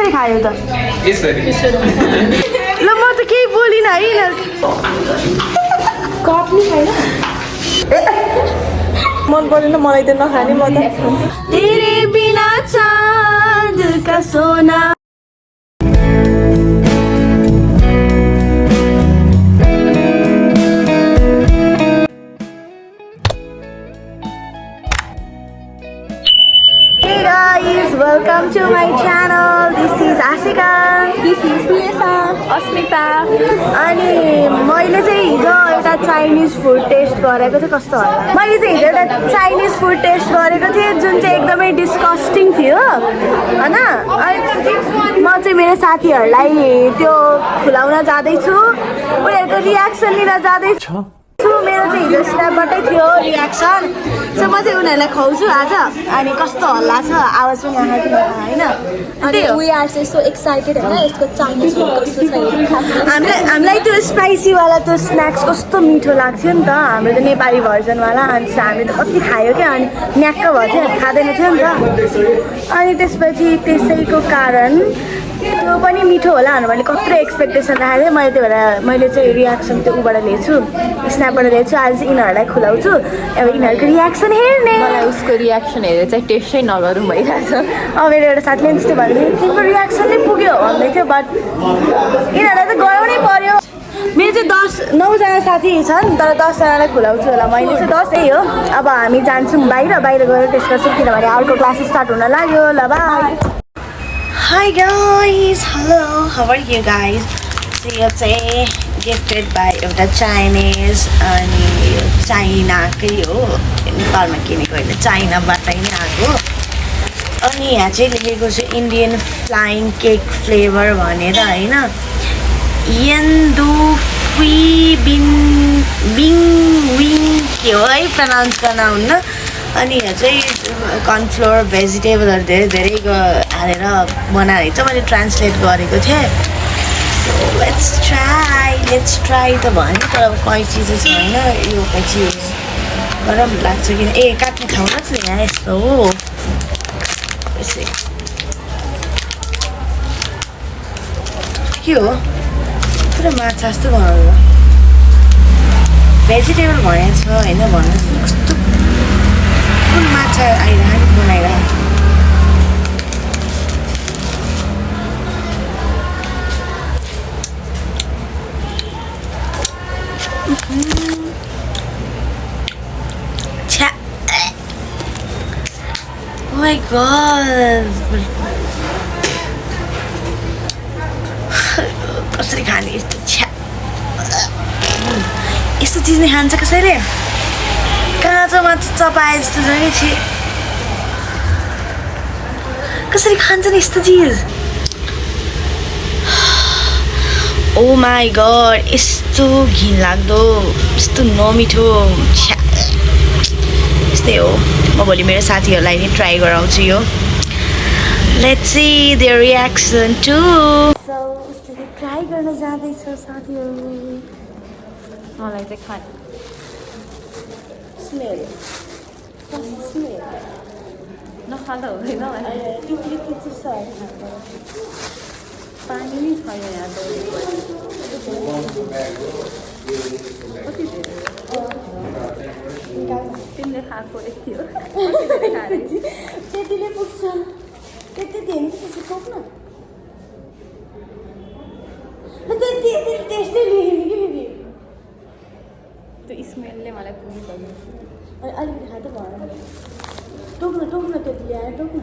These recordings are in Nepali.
कसरी खायो त ल म त केही बोलिनँ है कप नि खाइन मन परेन मलाई त नखाने म त तेरे बिना चाँद का सोना Welcome to my channel. This is Ashika. This is Priya, Asmita. अनि मैले चाहिँ हिजो एउटा चाइनिज फुड टेस्ट गरेको थिएँ कस्तो होला मैले चाहिँ हिजो एउटा चाइनिज फुड टेस्ट गरेको थिएँ जुन चाहिँ एकदमै डिस्कस्टिङ थियो हैन अनि म चाहिँ मेरो साथीहरूलाई त्यो खुलाउन जाँदैछु उनीहरूको रियाक्सन लिन जाँदैछु मेरो चाहिँ हिजो स्न्यापबाटै थियो रियाक्सन सो म चाहिँ उनीहरूलाई खुवाउँछु आज अनि कस्तो हल्ला छ आवाज पनि आएको होइन अनि वी आर सो एक्साइटेड हैन यसको चाइनिज फुड कस्तो छ हामीलाई त्यो स्पाइसीवाला त्यो स्न्याक्स कस्तो मिठो लाग्थ्यो नि त हाम्रो त नेपाली भर्जनवाला अनि हामीले त कति खायो क्या अनि न्याक्क भएको थियो खाँदैन थियो नि त अनि त्यसपछि त्यसैको कारण त्यो पनि मिठो होला भनेर कत्रो एक्सपेक्टेसन राखेको थिएँ मैले त्यो भएर मैले चाहिँ रियाक्सन त्यो उबाट लिएछु स्न्यापबाट लिएछु आज चाहिँ यिनीहरूलाई खुलाउँछु अब यिनीहरूको रियाक्सन हेर्ने मलाई उसको रियाक्सन हेरेर चाहिँ टेस्टै नगरौँ भइरहेछ अब मेरो एउटा साथीले त्यस्तै भन्दै तिम्रो रियाक्सन नै पुग्यो भन्दै थियो बट यिनीहरूलाई त गराउनै पर्यो मेरो चाहिँ 9जना साथी छन् तर 10जनालाई खुलाउँछु होला मैले चाहिँ 10 हो अब हामी जान्छौँ बाहिर गएर टेस्ट गर्छौँ किनभने अर्को क्लास स्टार्ट हुन लाग्यो ल by Hi guys, hello, how are you guys? So यो चाहिँ गिफ्टेड बाई एउटा चाइनिज अनि चाइनाकै हो नेपालमा किनेको होइन चाइनाबाटै नै आएको अनि यहाँ चाहिँ लेखेको छ इन्डियन फ्लाइङ केक फ्लेभर भनेर होइन येन्दु फी बिङ विङ के हो है प्रनाउन्स गर्न हुन्न अनि यहाँ चाहिँ कर्नफ्लोर भेजिटेबलहरू धेरै हालेर बनाएको छ मैले ट्रान्सलेट गरेको थिएँ सो लेट्स ट्राई त भन्यो तर कैँची चाहिँ छैन यो कैँची युज गरम लाग्छ किन ए काट्ने ठाउँ न त यहाँ यस्तो हो यसै के हो पुरा माछा जस्तो बनाउँदा भेजिटेबल भनेको छ होइन भन्नुहोस् कस्तो फुल माछा आइरहेको बनाइरहेको छ्या ओ माय गॉड कसरी खाने यस्तो छ्या यस्तो चिज नै खान्छ कसैले काँचो माछा चपाए जस्तो छ कि छि कसरी खान्छ नि यस्तो चिज ओ माई गड यस्तो घिनलाग्दो यस्तो नमिठो छ्या यस्तै हो म भोलि मेरो साथीहरूलाई नि ट्राई गराउँछु यो लेट्स सी देयर रियाक्सन टु सो ट्राई गर्न जाँदैछ साथीहरू मलाई चाहिँ खाने स्मेल नखाँदा हुँदैन तिमीले के चाहिँ पानी नै छैन यहाँ कति तिमीले खाएको यति हो त्यतिले पुग्छ त्यति दियो भने त्यसै पुग्न त्यति टेस्टै लेखेन कि फेरि त्यो स्मेलले मलाई पुग्नु सक्यो अलिकति खाँदै भएन टोक्न त्यति ल्याएर टोक्न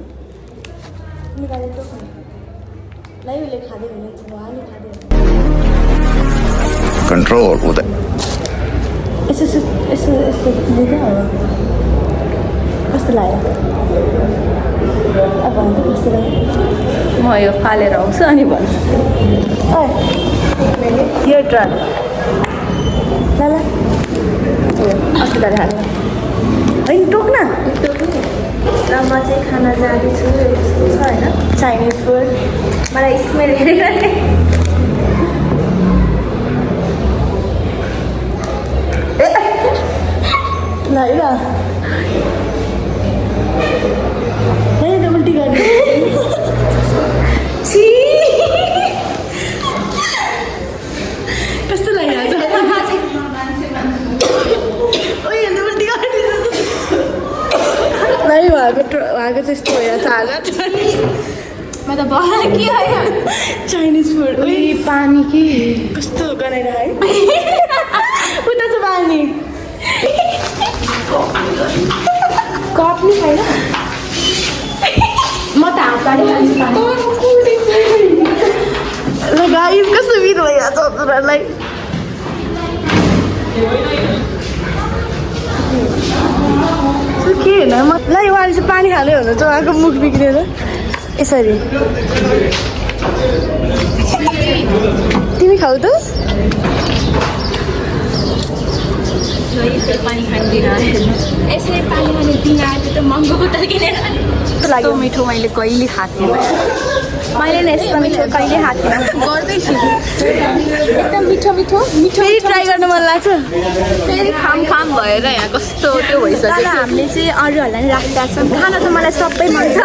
निकालेर टोक्न लाई उसले खाँदै हुने उहाँले खाँदै कन्ट्रोल हुँदै यस्तो दिँदै हो कस्तो लाग्यो अब भन्दा कस्तो लाग्यो म यो फालेर आउँछु अनि भन्छु यो ट्राई ल अस्ति हाल्नु होइन टोक्न र म चाहिँ खाना जाँदैछु यस्तो छ होइन चाइनिज फुड मलाई स्मेल हेरेर ल है त उल्टी गर्ने छि त भयो के होइन चाइनिज फुड उही पानी के कस्तो गनाएर है उता छ पानी कप नि छैन म त हात पानी खान्छु ल गाइस कस्तो भिड भइरहेछ हजुरहरूलाई के होइन म ल उहाँले चाहिँ पानी खाँदै हुनुहुन्छ उहाँको मुख बिग्रेर यसरी तिमी खाऊ त पानी खाँदिनँ यसरी पानी खाने दिन आएको त महँगो बोतल किनेर लाग्यो मिठो मैले कहिले खाएको थिएँ मैले नि यस्तो मिठो कहिले खाएको थिएँ गर्दैछु एकदम मिठो मिठो मिठो फेरि ट्राई गर्न मन लाग्छ फेरि खाम खाम भएर यहाँ कस्तो त्यो भइसक्यो तर हामीले चाहिँ अरूहरूलाई नि राखेका छौँ खाना त मलाई सबै मन छ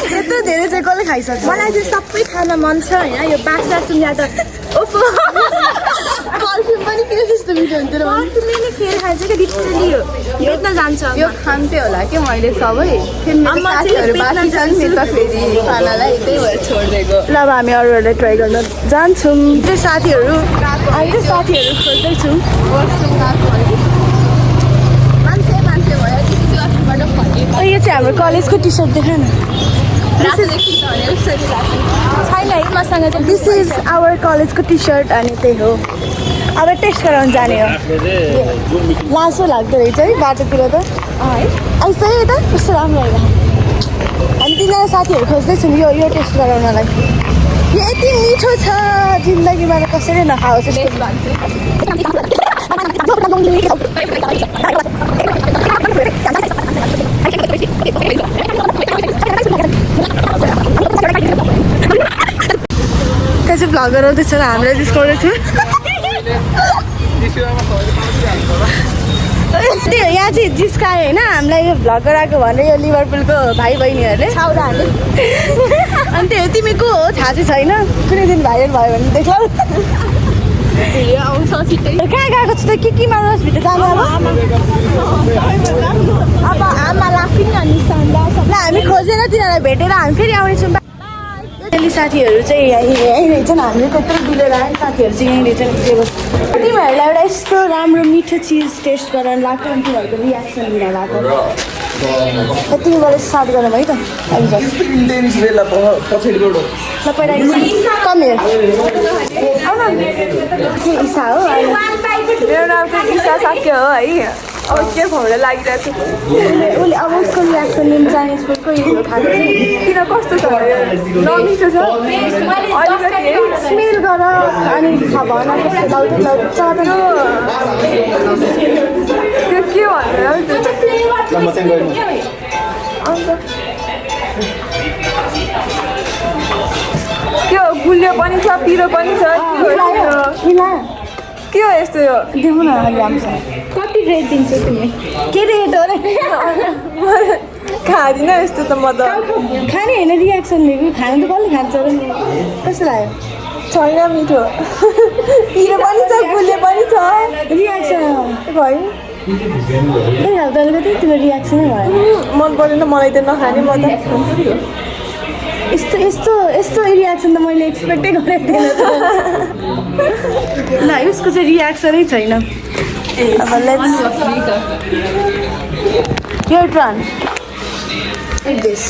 यत्रो धेरै चाहिँ कसले खाइसक्छ मलाई चाहिँ सबै खान मन छ होइन यो बासा सुन्दा त ओफो पर्फ्युम पनि किन त्यस्तो मिठो हुन्थ्यो र पर्फ्युमले फेरि खान्छ कि लिटरली यो बेच्न जान्छ यो खान्थ्यो होला कि मैले सबै फेरि मेरो अम्मा चाहिँ साथीहरू बेच्न बाँकी छन् नि त फेरि खानालाई त्यही भएर छोडिदिएको ल अब हामी अरूहरूलाई ट्राई गर्न जान्छौँ त्यो साथीहरू अहिले साथीहरू खोज्दैछौँ मान्छे मान्छे भयो त्यसपछि अघिबाट फर्केको यो चाहिँ हाम्रो कलेजको टी सर्ट देखाएन छैन है मसँग चाहिँ दिस इज आवर कलेजको टी सर्ट अनि त्यही हो अब टेस्ट गराउनु जाने हो लासो लाग्दो रहेछ है बाटोतिर त आइस है यता कस्तो राम्रो होला हामी तिनजना साथीहरू खोज्दैछौँ यो टेस्ट गराउनलाई यो यति मिठो छ जिन्दगीमा त कसैले नखाओस् यस्तो त्यहाँ चाहिँ भ्लग गराउँदैछ र हामीलाई जिस्काउँदैछु त्यो यहाँ चाहिँ जिस्कायो होइन हामीलाई यो भ्लग गराएको भनेर यो लिभरपुलको भाइ बहिनीहरूले छाउराहरूले अनि त्यो तिमी को हो थाहा चाहिँ छैन कुनै दिन भाइरल भयो भने देख्ला आउँछ छिट्टै कहाँ गएको छु त के मार्नुहोस् भित्र जानु अब आमा लाफिङ अनि सन्दा ल हामी खोजेर तिनीहरूलाई भेटेर हामी फेरि आउनेछौँ अहिले साथीहरू चाहिँ यहीँ रहेछन् हामीले त्यत्रो डुलेर आयो साथीहरू चाहिँ यहीँ रहेछन् तिमीहरूलाई एउटा यस्तो राम्रो मिठो चिज टेस्ट गराउनु लाग्यो अनि तिमीहरूको रियाक्सन दिन लाग्यो तिमी गरेर स्टार्ट गरौँ है त ल पहिला कम हेर इसा हो मेरो नाम चाहिँ इसा सक्यो हो है अब के खुवाउन लागिरहेको थियो उसले अब उसको रियाक्सन लिनु चाइनिज फुडको यो खाएको चाहिँ किन कस्तो छ नमिठो छ अलिकति स्मेल गर अनि थाहा भएन कस्तो लाउँदै त्यो के भनेर के हो गुलियो पनि छ पिरो पनि छ के हो यस्तो यो देऊ न अलि हामीसँग कति रेट दिन्छौ तिमी के रेट हो रे खाँदिनँ यस्तो त म त खाने होइन रियाक्सन लिएको खानु त कसले खान्छ र कस्तो लाग्यो छैन मिठो पिरो पनि छ गुलियो पनि छ रियाक्सन भयो त्यही खालको अलिकति तिम्रो रियाक्सनै भयो मन परेन मलाई त नखाने म त यस्तो यस्तो यस्तो रियाक्सन त मैले एक्सपेक्टै गरेको थिएन ल उसको चाहिँ रियाक्सनै छैन अब let's your turn eat this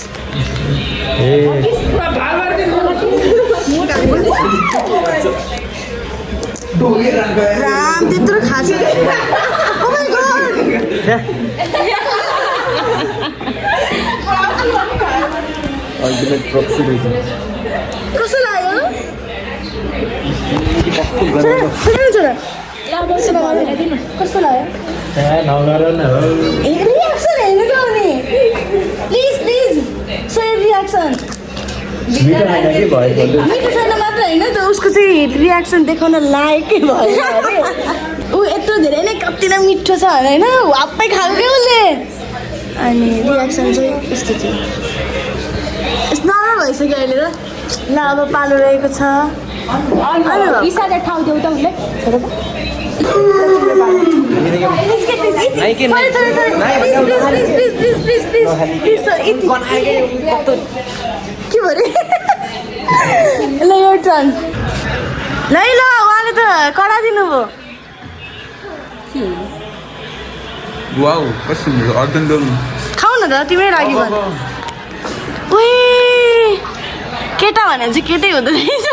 Ram त्यत्रो खान्छ ओ माय गॉड अल्टिमेट प्रक्सी रहेछ कस्तो लाग्यो कस्तो लाग्यो रियाक्सन हेर्नु त अनि प्लिज प्लिज सो रियाक्सन मिठो छैन मात्र होइन त उसको चाहिँ रियाक्सन देखाउन लायकै भयो अरे ऊ यत्रो धेरै नै कति नै मिठो छ होइन वाप्पै खाएको क्या उसले अनि रियाक्सन चाहिँ यस्तो थियो यस्तो नराम्रो भइसक्यो अहिले त ल अब पालो रहेको छ इसाले ठाउँ देऊ त उसले के भयो टर्न ल ल उहाँले त कडा दिनुभयो Wow, कस्तो मिठो अर्दन खाऊ न त तिम्रै लागि भन उही केटा भने चाहिँ केटै हुँदो रहेछ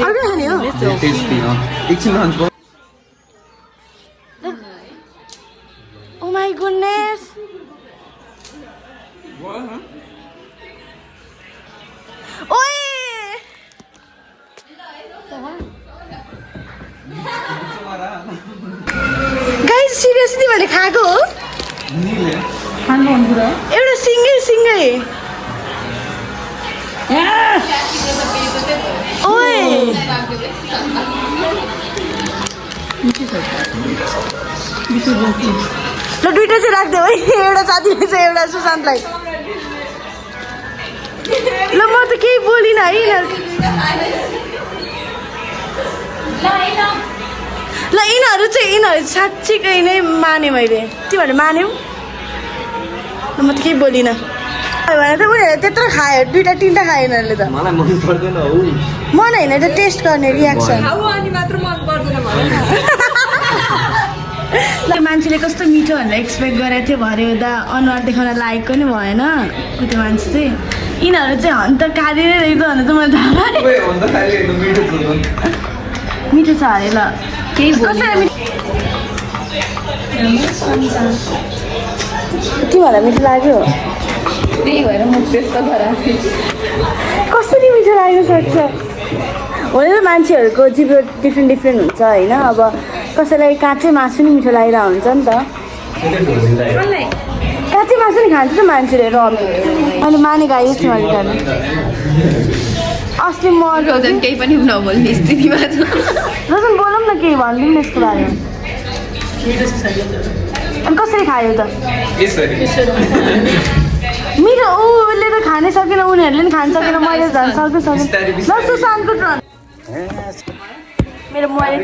अर्को खाने हो टेस्टी एकछिन खान्छ ओ माई गुडनेस ओए गाइस सिरियसली मैले खाएको हो एउटा सिङ्गै ओए ल दुइटा चाहिँ राख्देऊ है एउटा साथीले चाहिँ एउटा सुशान्तलाई ल म त केही बोलिनँ है ल यिनीहरू साँच्चीकै नै माने मैले तिमीहरूले मान्यौ ल म त केही बोलिनँ भने त उनीहरूले त्यत्रो खायो दुइटा तिनवटा खायो यिनीहरूले त मलाई मन पर्दैन हौ मन होइन त टेस्ट गर्ने रियाक्सन मान्छेले कस्तो मिठो भनेर एक्सपेक्ट गरेको थियो भरे हुँदा अनुहार देखाउन लायक पनि भएन त्यो मान्छे चाहिँ यिनीहरू चाहिँ हन्त काली नै रहेछ भने त मलाई थाहा मिठो छ अरे ल केही तिमीहरूलाई मिठो लाग्यो त्यही भएर म त्यस्तो गराएको कसरी मिठो लाग्न सक्छ हुन त मान्छेहरूको जिब्रो डिफ्रेन्ट हुन्छ होइन अब कसैलाई काँचै मासु नि मिठो लागिरहेको हुन्छ नि त काँचै मासु नि खान्छ त मान्छेले रमी अनि माने गाई मैले खानु अस्ति म केही पनि नबोल्ने स्थितिमा छ रसन बोलौँ न केही भनिदिउँ न यसको बारेमा अनि कसरी खायो त मिठो उसले त खानै सकेन उनीहरूले नि खान सकेन मैले झन् सक्दै सकेन ल सुशान्तको टर्न मेरो मोबाइल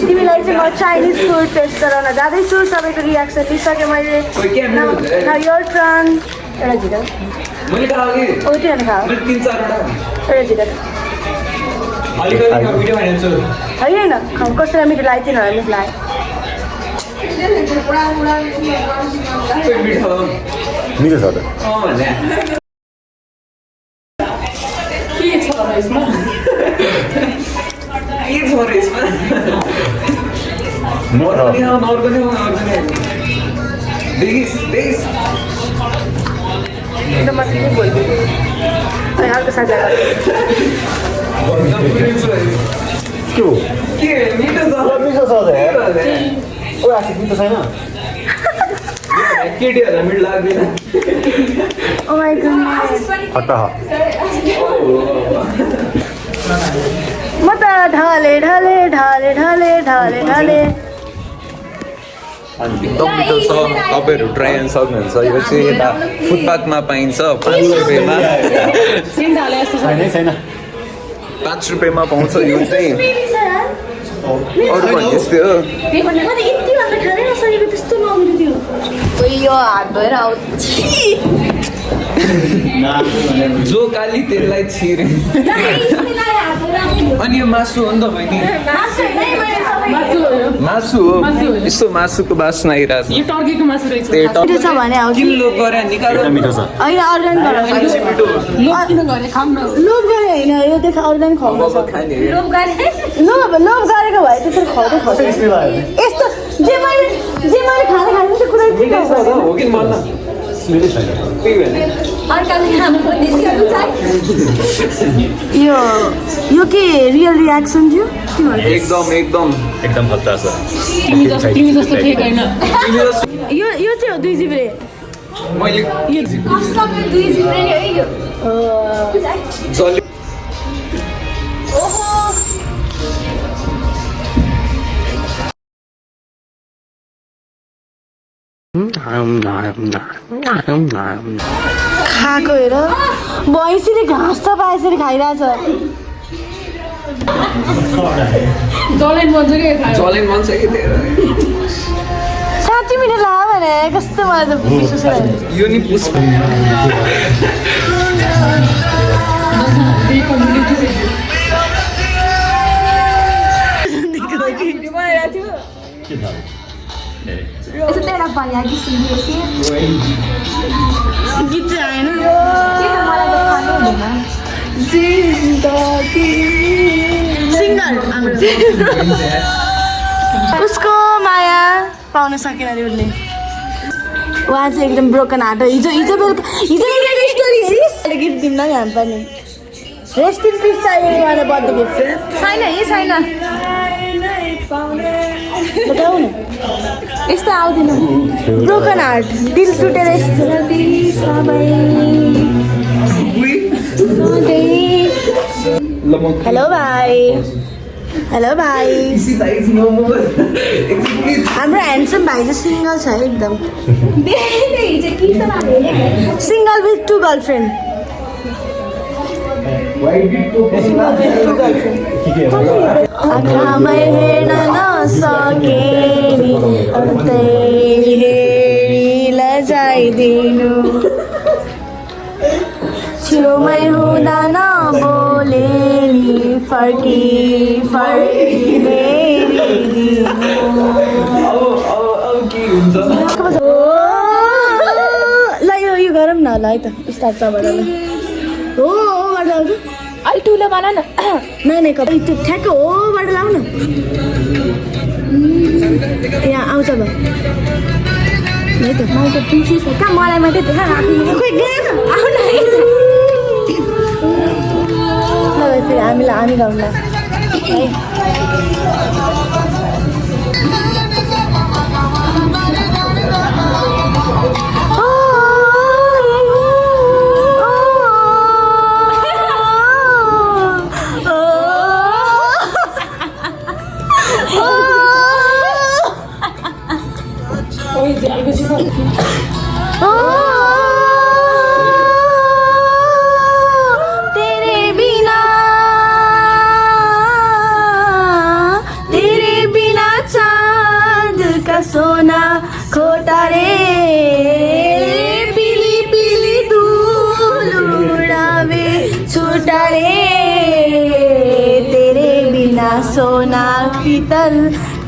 तिमीलाई चाहिँ म चाइनिज फुड टेस्ट गराउन जाँदैछु सबैको रियाक्सन लिइसकेँ मैले योर टर्न एउटा झिटो त्यो खाऊ एउटा झिटो होइन खाऊ कसैलाई मिठो लाग्यो तिनीहरूलाई मिठो लाग्यो मिठो छ त हल्का साझा केटीहरूलाई मिठो लाग्दैन Oh my goodness. म त ढले ढले ढले ढले ढले ढले एकदम मिठो छ तपाईँहरू ट्राई गर्न सक्नुहुन्छ यो चाहिँ यता फुटपाथमा पाइन्छ 5 रुपियाँमा छैन 5 रुपियाँमा पाउँछ यो चाहिँ अरू पनि यस्तै हो यतिभन्दा खानै नसकेको त्यस्तो नआउँदै थियो यो हात धोएर आउँछ जो काली त्यसलाई छिरे अनि यो मासु हो नि त बहिनी मासु हो यस्तो मासुको बास्ना आइरहेको छ यो टर्कीको मासु रहेछ मिठो छ भने आउँछ किलो गरे निकाल मिठो छ होइन अर्ग्यान लोभ किन गरे खाऊ न लोभ गरे होइन यो देख अर्ग्यान खुवाउनु छ खाने लोभ गरेको भए त्यसरी खुवाउँदै यस्तो जे मैले खाना खानु त्यो कुरा ठिक हो हो कि मन मिठो छैन त्यही भएर यो के रियल रियाक्सन थियो एकदम खतरा छ तिमी जस्तो फेक होइन यो चाहिँ हो 2 जिब्रे मैले कसले 2 जिब्रे नि है यो जले खाएको हेर भैँसीले घाँस त पाएसरी खाइरहेछ जलेन भन्छ कि जलेन भन्छ कि साँच्चीमा मिठो लाग्यो भने कस्तो मलाई त विश्वासै लाग्यो यो नि पुष्प के थाहा ए यसो तेरा भनिया कि सुन्यो के गीत चाहिँ आएन के त मलाई त खानु हुँदैन सिङ्गर हाम्रो उसको माया पाउन सकेन अरे उसले उहाँ चाहिँ एकदम ब्रोकन हार्ट हो हिजो बेलुका स्टोरी हेरिस् गिफ्ट दिउँ न यहाँ पनि रेस्ट इन पिस चाहियो उहाँलाई बर्थडे गिफ्ट छैन यही छैन बताऊ न यस्तो आउँदैन ब्रोकन हार्ट दिल टुटेर यस्तो हेलो भाइ हाम्रो ह्यान्डसम भाइ चाहिँ सिङ्गल छ है एकदम सिङ्गल विथ 2 गर्लफ्रेन्ड आँखामै हेर्न नसके नि त्यही हेरी लजाइदिनु छेउमै हुँदा नबोले नि फर्की हेरिदिनु ल यो गरौँ न ल है त स्टार्ट चबाट हो गर्दा आउँछ अलि ठुलो बना न नै कपै त्यो ठ्याक्क होबाट लाउ न यहाँ आउँछ ल है त मैले त बिर्सिस कहाँ मलाई मात्रै देखा खोइ गएन आउन ल फेरि हामी गाउँ ल है सोना खोटा रे पिली पिली धूल उड़ावे छूटा रे तेरे बिना सोना पीतल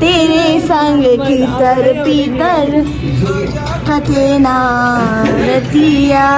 तेरे संग कीतर पीतल कटे ना रतिया